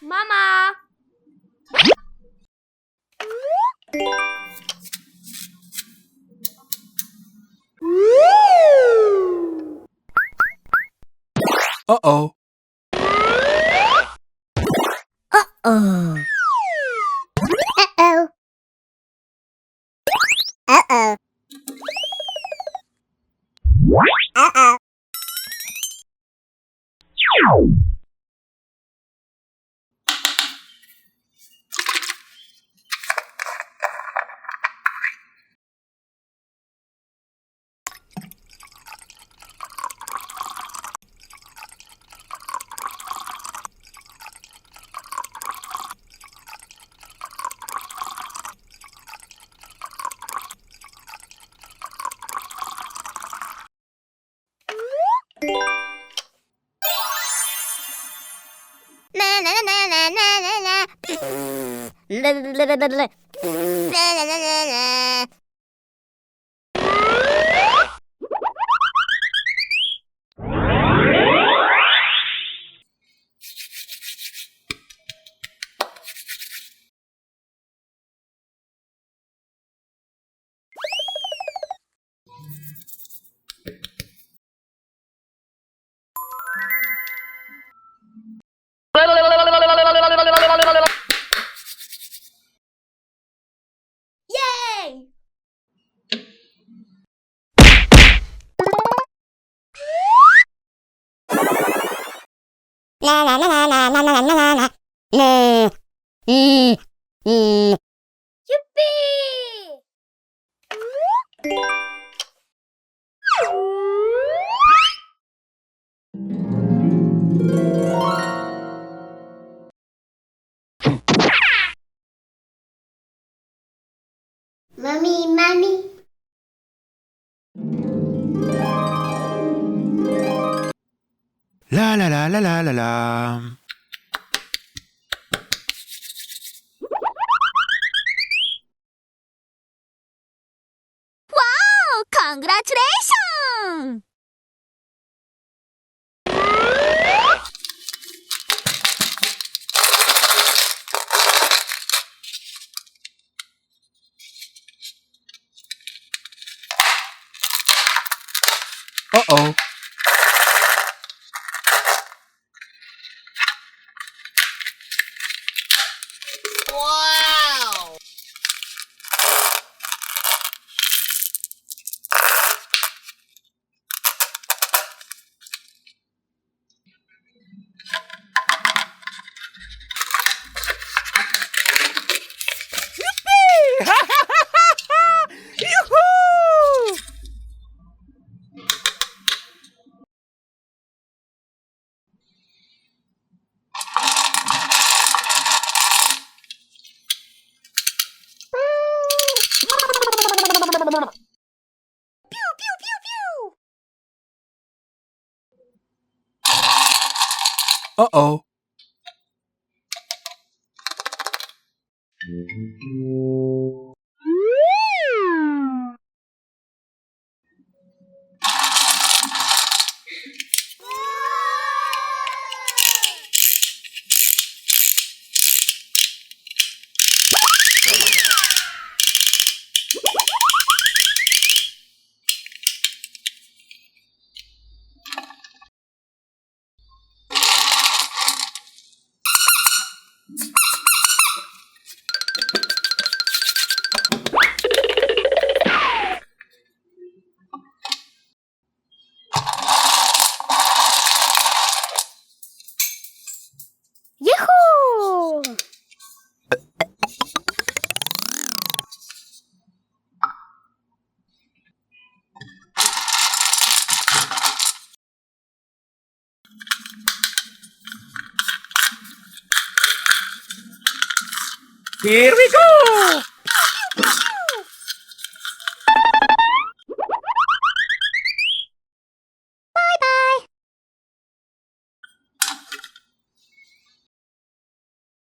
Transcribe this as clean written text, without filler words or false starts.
Mama! Uh-oh. Uh-oh. Uh-oh. Uh-oh. Uh-oh. Na na na na na na na na. La la la la la la. La la la la la. Yay! La la la la la la la la la. La. Yippee! Mommy, mommy. La la la la la la la. Wow! Congratulations! Uh-oh. Wow! Yoo-hoo! Pew, pew, pew, pew! Uh-oh. Here we go!